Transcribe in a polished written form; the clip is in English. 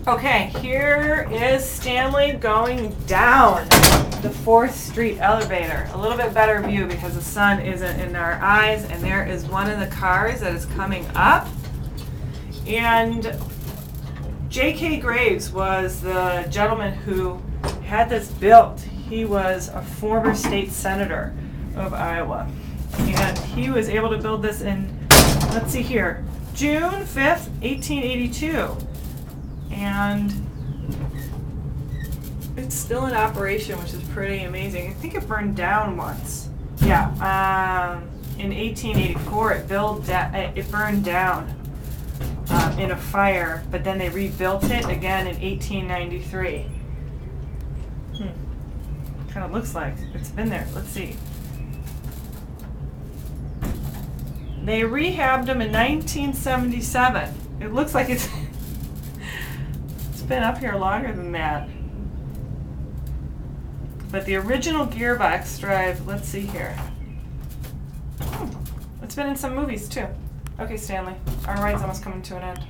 Okay, here is Stanley going down the 4th Street elevator. A little bit better view because the sun isn't in our eyes, and there is one of the cars that is coming up. And J.K. Graves was the gentleman who had this built. He was a former state senator of Iowa. And he was able to build this in, let's see here, June 5th, 1882. And it's still in operation, which is pretty amazing. I think it burned down once. Yeah, in 1884 it burned down in a fire, but then they rebuilt it again in 1893. Kind of looks like it's been there. Let's see. They rehabbed them in 1977. It looks like it's been up here longer than that. But the original gearbox drive, let's see here. It's been in some movies too. Okay, Stanley, our ride's almost coming to an end.